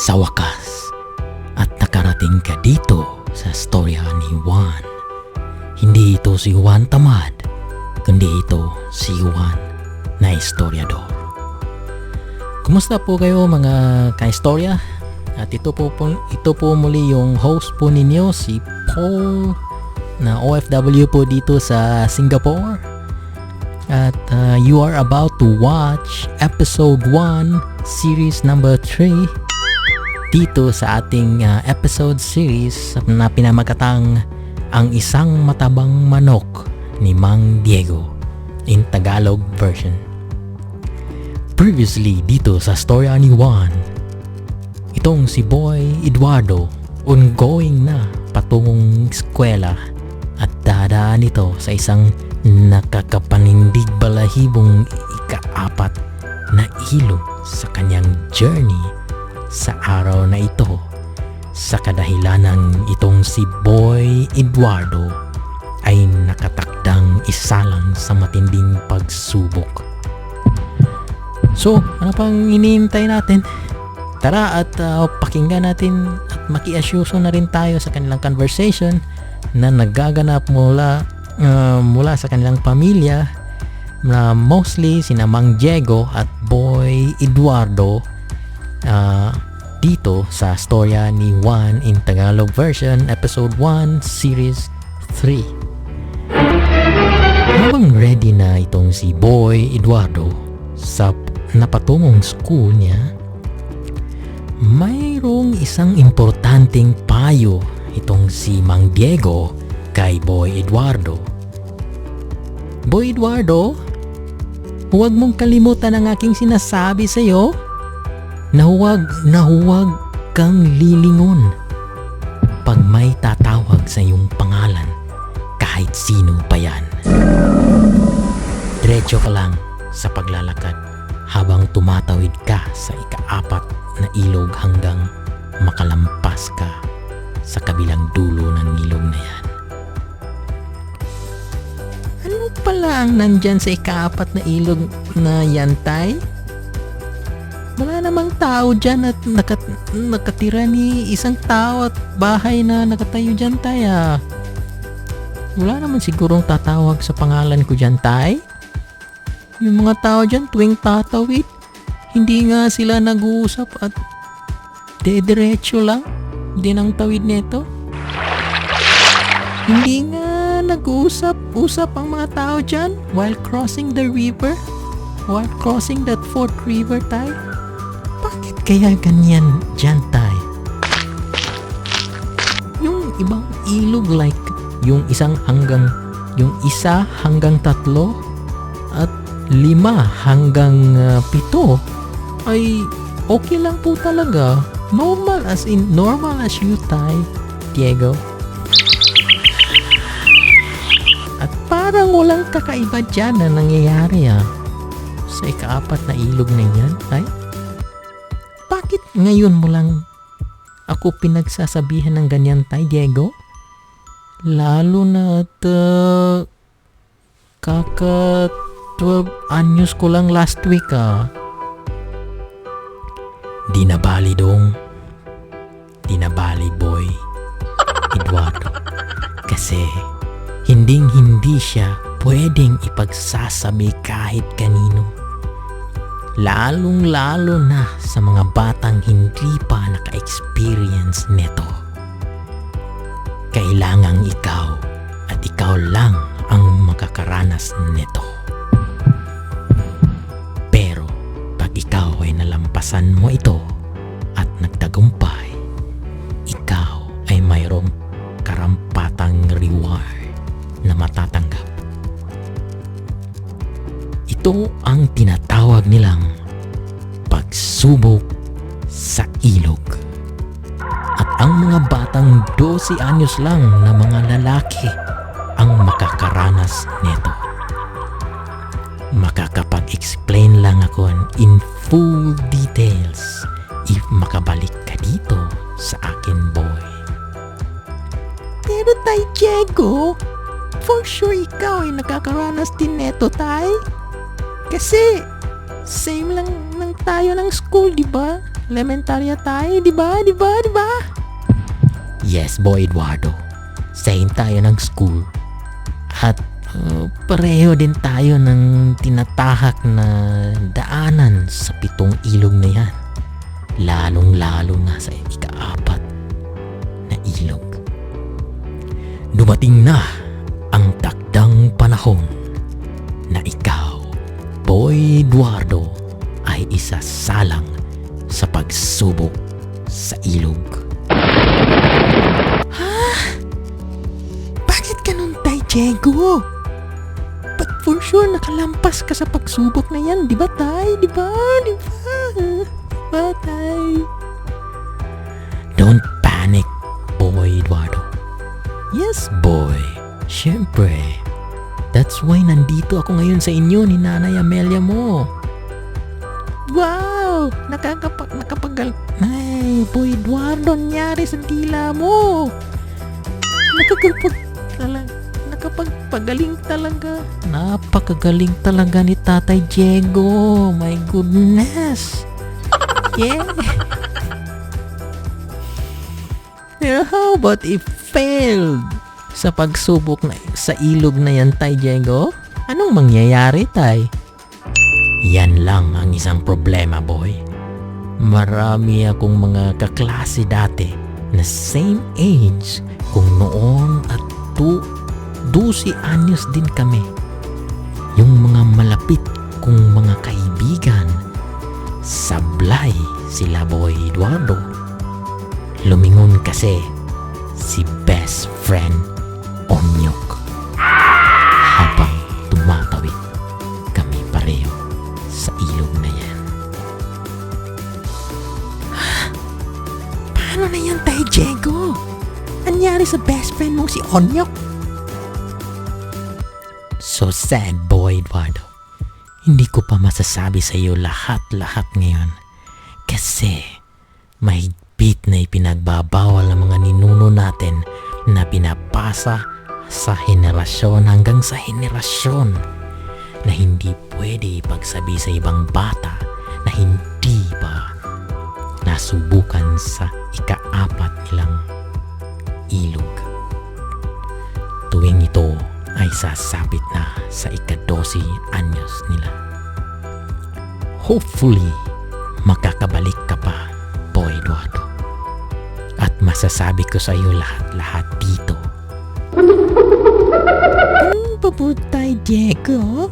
Sa wakas, at nakarating ka dito sa storya ni Juan. Hindi ito si Juan Tamad, kundi ito si Juan na Historiador. Kumusta po kayo mga ka-istorya? At ito po muli yung host po ninyo, si Paul, na OFW po dito sa Singapore. At you are about to watch episode 1, series number 3 dito sa ating episode series na pinamagatang Ang Isang Matabang Manok ni Mang Diego in Tagalog version. Previously dito sa storya ni Juan, itong si Boy Eduardo ongoing na patungong eskwela at dadaan ito sa isang nakakapanindig balahibong ika-4 na ilog sa kanyang journey sa araw na ito, sa kadahilanang itong si Boy Eduardo ay nakatakdang isalang sa matinding pagsubok. So, ano pang iniintay natin? Tara at pakinggan natin at makiasyuso na rin tayo sa kanilang conversation na nagaganap mula sa kanilang pamilya, na mostly sina Mang Diego at Boy Eduardo dito sa storya ni Juan in Tagalog version, episode 1, series 3. Habang ready na itong si Boy Eduardo sa napatungong school niya, mayroong isang importanteng payo itong si Mang Diego kay Boy Eduardo. Boy Eduardo, huwag mong kalimutan ang aking sinasabi sa iyo na huwag kang lilingon pag may tatawag sa iyong pangalan, kahit sino pa yan. Diretso ka lang sa paglalakad habang tumatawid ka sa ika-4 na ilog hanggang makalampas ka sa kabilang dulo ng ilog na yan. Ano pala ang nandyan sa ika-4 na ilog na yan, Tay? Wala namang tao dyan at nakatira ni isang tao at bahay na nakatayo dyan, Tay. Wala naman sigurong tatawag sa pangalan ko dyan, Tay. Yung mga tao dyan tuwing tatawid, hindi nga sila nag-uusap at dediretso lang din ang tawid nito. Hindi nga nag-uusap ang mga tao dyan while crossing the river, while crossing that fourth river, Tay. Bakit kaya ganyan dyan, Tay? Yung ibang ilog like yung isa hanggang 3 at 5 hanggang 7 ay okay lang po talaga. Normal as you, Tay Diego. At parang walang kakaiba dyan na nangyayari sa ika-4 na ilog na yan, Tay. Bakit ngayon mo lang ako pinagsasabihan ng ganyan, Tay Diego? Lalo na at kaka 12 anyos ko lang last week. Di na bali Boy Eduardo, kasi hindi siya pwedeng ipagsasabi kahit kanino, lalong-lalo na sa mga batang hindi pa naka-experience neto. Kailangang ikaw at ikaw lang ang makakaranas neto. Pero pag ikaw ay nalampasan mo ito at nagtagumpay, ikaw ay mayroong karampatang reward na matatanggap. Ito ang tinatawag nilang pagsubok sa ilog. At ang mga batang 12 anyos lang na mga lalaki ang makakaranas nito. Makakapag-explain lang ako in full details if makabalik ka dito sa akin, Boy. Pero Tay Diego, for sure ikaw ay nakakaranas din neto, Tay. Kasi same lang tayo ng school, di ba? elementarya tayo, di ba? Di ba? Di ba? Yes, Boy Eduardo. Same tayo ng school. At pareho din tayo ng tinatahak na daanan sa 7 ilog na yan. Lalong-lalo na sa ika-4 na ilog. Dumating na ang takdang panahon na ikaw, Boy Eduardo, ay isasalang sa pagsubok sa ilog. Ha? Bakit ganun, Tay Diego? But for sure nakalampas ka sa pagsubok na yan, di ba, Tay? Di ba? Di ba? Di ba, Tay? Don't panic, Boy Eduardo. Yes, boy. Siyempre. That's why nandito ako ngayon sa inyo ni Nanay Amelia mo. Wow! Ay, Boy Eduardo, nangyari sa dila mo. Nakapagpagaling talaga. Napakagaling talaga ni Tatay Diego. My goodness. Yeah. How about if failed sa pagsubok na sa ilog na yan, Tay Diego? Anong mangyayari, Tay? Yan lang ang isang problema, boy. Marami akong mga kaklase dati na same age kung noon at 12 anyos din kami. Yung mga malapit kong mga kaibigan, sablay sila, Boy Eduardo. Lumingon kasi si best friend Onyok habang tumatawid kami pareho sa ilog na yan. Paano na yan, Tay Diego? Anyari sa best friend mong si Onyok? So sad, Boy Eduardo. Hindi ko pa masasabi sa iyo lahat-lahat ngayon kasi mahigpit na ipinagbabawal ng mga ninuno natin na pinapasa sa henerasyon hanggang sa henerasyon na hindi pwede ipagsabi sa ibang bata na hindi pa nasubukan sa ika-4 nilang ilog. Tuwing ito ay sasapit na sa ika-12 anyos nila. Hopefully, makakabalik ka pa, Boy Eduardo. At masasabi ko sa iyo lahat-lahat dito. Paputay, Diego?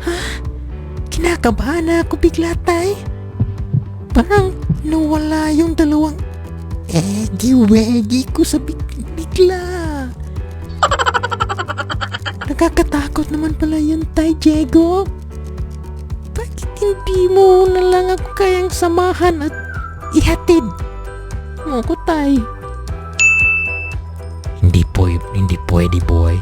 Ha? Kinakabahan na ako bigla, Tay. Parang nawala yung dalawang eggy-weggy ko sa bigla. Nakakatakot naman pala yun, Tay Diego. Bakit hindi mo na lang ako kayang samahan at ihatid mo ko, Tay? Hindi pwede, boy.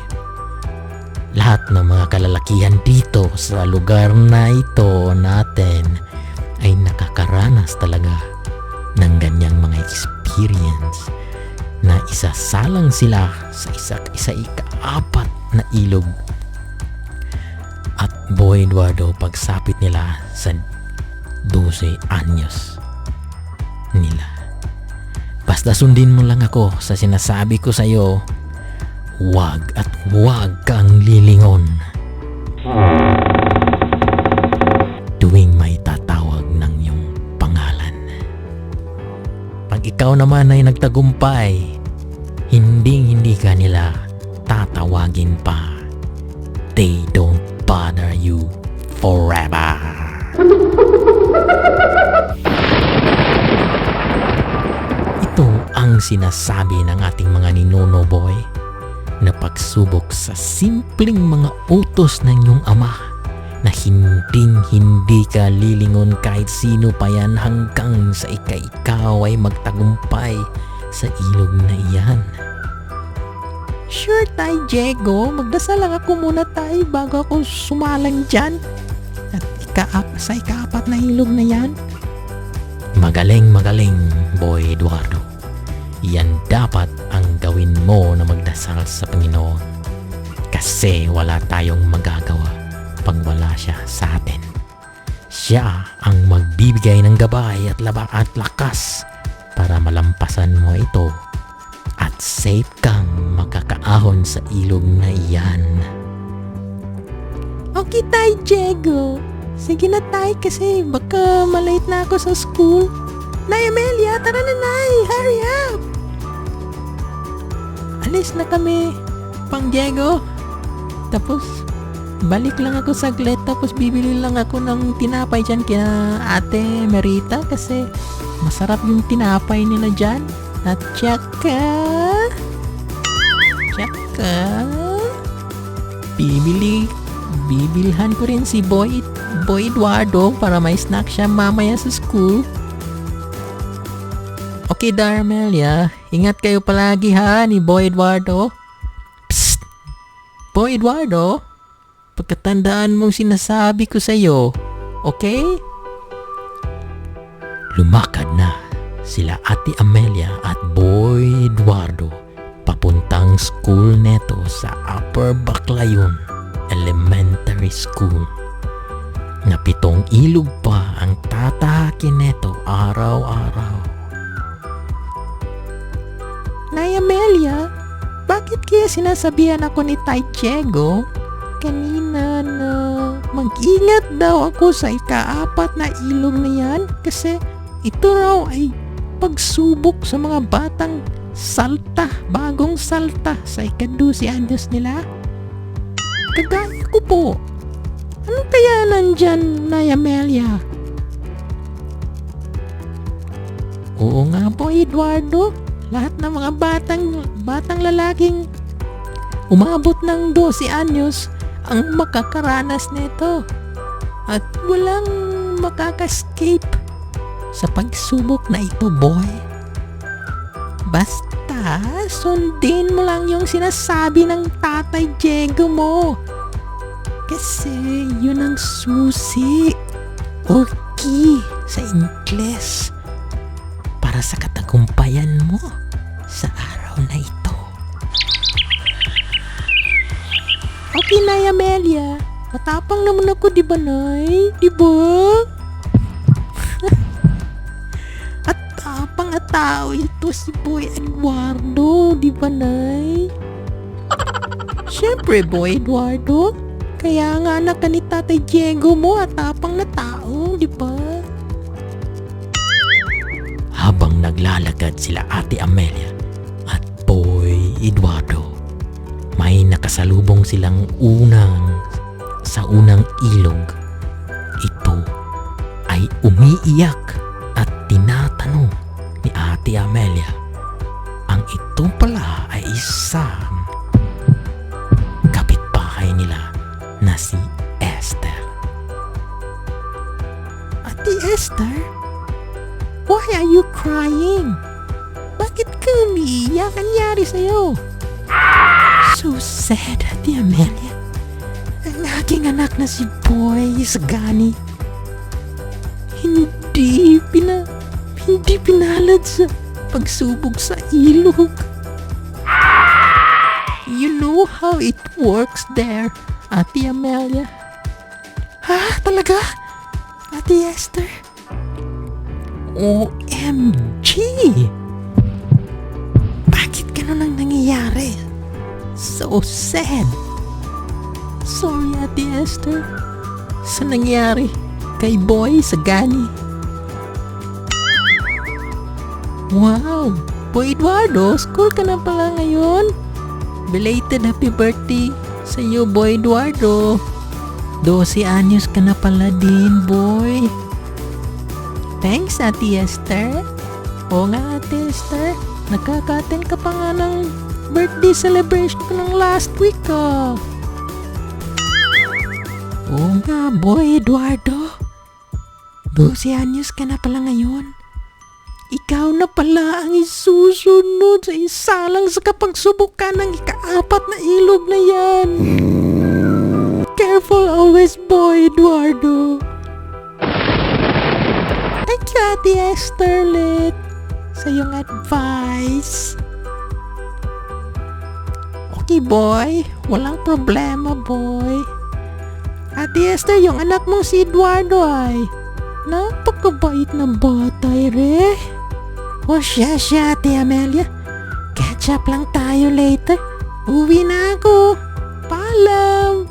Lahat ng mga kalalakihan dito sa lugar na ito natin ay nakakaranas talaga ng ganyang mga experience na isasalang sila sa ika-4 na ilog. At Boy Eduardo, pagsapit nila sa 12 anyos nila, basta sundin mo lang ako sa sinasabi ko sa iyo. Huwag at huwag kang lilingon tuwing may tatawag ng iyong pangalan. Pag ikaw naman ay nagtagumpay, hindi ka nila tatawagin pa. They don't bother you forever. Ito ang sinasabi ng ating mga ninuno, boy, na pagsubok sa simpleng mga utos ng iyong ama na hindi ka lilingon kahit sino pa yan hanggang sa ikaw ay magtagumpay sa ilog na iyan. Sure, Tay Diego. Magdasal lang ako muna, Tay, bago ako sumalang dyan. At sa ika-4 na ilog na yan. Magaling, Boy Eduardo. Yan dapat ang gawin mo na magdasal sa Panginoon. Kasi wala tayong magagawa pag wala siya sa atin. Siya ang magbibigay ng gabay at lakas para malampasan mo ito at safe kang makakaahon sa ilog na iyan. Okay tayo, Diego. Sige na tayo kasi baka malate na ako sa school. Nay Amelia, tara na Nay! Hurry up! Alis na kami, Pang Diego. Tapos, balik lang ako saglit. Tapos bibili lang ako ng tinapay dyan kina Ate Merita kasi masarap yung tinapay nila dyan. At tsaka, bibilhan ko rin si Boy Eduardo para may snack siya mamaya sa school. Okay, Darmelia, ingat kayo palagi ha ni Boy Eduardo. Psst! Boy Eduardo, pagkatandaan mong sinasabi ko sa'yo, okay? Lumakad na sila Ate Amelia at Boy Eduardo papuntang school neto sa Upper Baclayon Elementary School na 7 ilog pa ang tatahakin neto araw-araw. Nay Amelia, bakit kaya sinasabihan ako ni Tay Diego kanina na mag-ingat daw ako sa ika-4 na ilog na yan kasi ito raw ay pagsubok sa mga batang bagong salta sa ika-12 anyos nila? Kagaya ko po. Ano kaya nandyan, Nay Amelia? Oo nga Po, Eduardo, lahat ng mga batang lalaking umabot ng 12 anyos ang makakaranas nito at walang makaka-escape sa pagsubok na ito, boy. Basta sundin mo lang yung sinasabi ng Tatay Diego mo kasi yun ang susi or key sa Ingles para sa katagumpayan mo sa araw na ito. Okay, Nay Amelia. Matapang naman ako, di ba, Nay? Di ba? At tapang at tao ito si Boy Eduardo, di ba, Nay? Siyempre, Boy Eduardo. Kaya nga anak ka ni Tatay Diego mo at tapang na tao, di ba? Habang naglalakad sila Ate Amelia at Boy Eduardo, may nakasalubong silang sa unang ilog. Ito ay umiiyak at tinatanong ni Ate Amelia. Ang ito pala ay isang kapitbahay nila na si Esther. Ate Esther? Why are you crying? Bakit ka umiiyak? Ang nangyari sa'yo? So sad, Ate Amelia. Ang aking anak na si Boy Isagani hindi pinalad sa pagsubog sa ilog. You know how it works there, Ate Amelia. Ha? Talaga? Ate Esther? OMG! Bakit ganun ang nangyayari? So sad. Sorry, Ate Esther. Sa nangyari kay Boy Sagani. Wow! Boy Eduardo, school ka na pala ngayon. Belated happy birthday sa iyo, Boy Eduardo. 12 anyos ka na pala din, boy. Thanks, Ate Esther. Oo nga, Ate Esther. Nakaka-attend ka pa nga ng birthday celebration ko ng last week, ah. Oo nga, Boy Eduardo. 12 anyos ka na pala ngayon. Ikaw na pala ang isusunod sa isalang sa kapagsubukan ng ika-4 na ilog na yan. Careful always, Boy Eduardo. Thank you, Ate Esther Lit, sa iyong advice. Okay, boy. Walang problema, boy. Ate Esther, yung anak mong si Eduardo ay napakabait na bata re. O siya, Ate Amelia. Catch up lang tayo later. Uwi na ako. Paalam.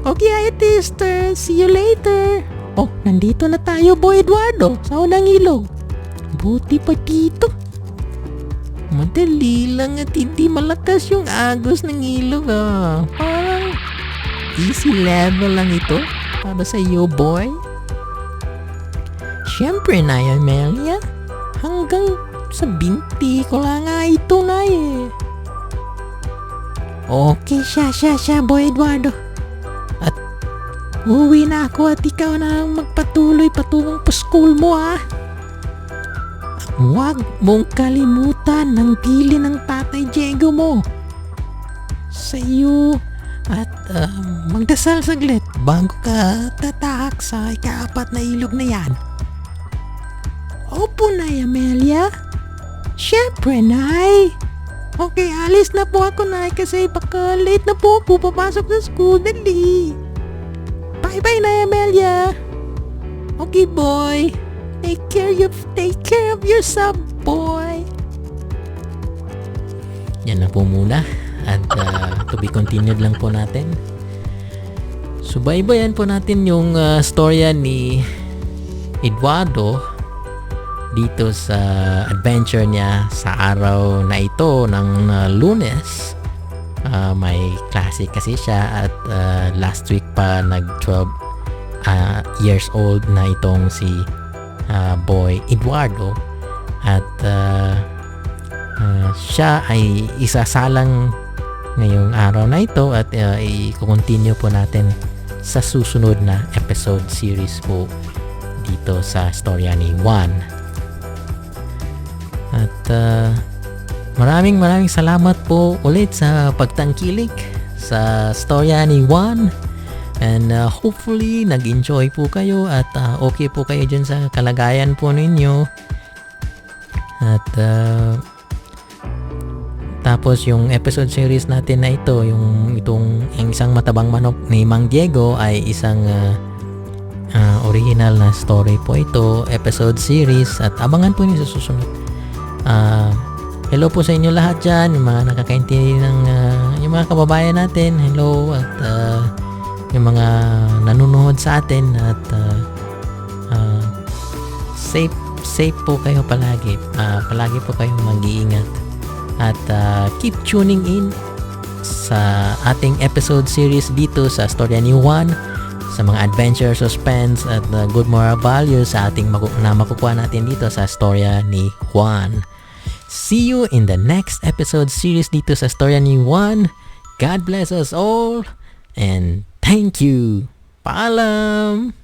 Okay, Ate Esther. See you later. Oh, nandito na tayo, Boy Eduardo, sa unang ilog. Buti pa dito. Madali lang at hindi malakas yung agos ng ilog Parang easy level lang ito para sa iyo, boy. Siyempre na, Amelia. Hanggang sa binti ko lang ito na Okay siya, Boy Eduardo. At uwi na ako at ikaw na magpatuloy patungong pa school mo Huwag mong kalimutan ng bili ng Tatay Diego mo sa iyo at magdasal saglit bago ka tatahak sa ika-4 na ilog na yan. Opo, Nay Amelia. Siyempre, Nay. Okay, alis na po ako, Nay, kasi baka late na po ako papasok sa school. Dali. Bye-bye, Nay Amelia. Okay, boy. Take care of yourself, boy. Yan na po muna. At to be continued lang po natin. Subaybayan po natin yung storya ni Eduardo dito sa adventure niya sa araw na ito ng Lunes. May klase kasi siya at last week pa nag 12 years old na itong si Boy Eduardo at siya ay isasalang ngayong araw na ito at i-continue po natin sa susunod na episode series po dito sa storya ni Juan. At maraming salamat po ulit sa pagtangkilik sa storya ni Juan. And hopefully nag-enjoy po kayo at okay po kayo dyan sa kalagayan po ninyo. At tapos yung episode series natin na ito, yung isang matabang manok ni Mang Diego ay isang original na story po ito, episode series, at abangan po niyo sa susunod. Hello po sa inyo lahat dyan, yung mga nakakaintindi ng yung mga kababayan natin. Hello at yung mga nanonood sa atin at safe po kayo palagi. Palagi po kayong mag-iingat at keep tuning in sa ating episode series dito sa storya ni Juan, sa mga adventure, suspense at good moral values sa ating na makukuha natin dito sa storya ni Juan. See you in the next episode series dito sa storya ni Juan. God bless us all and thank you. Paalam!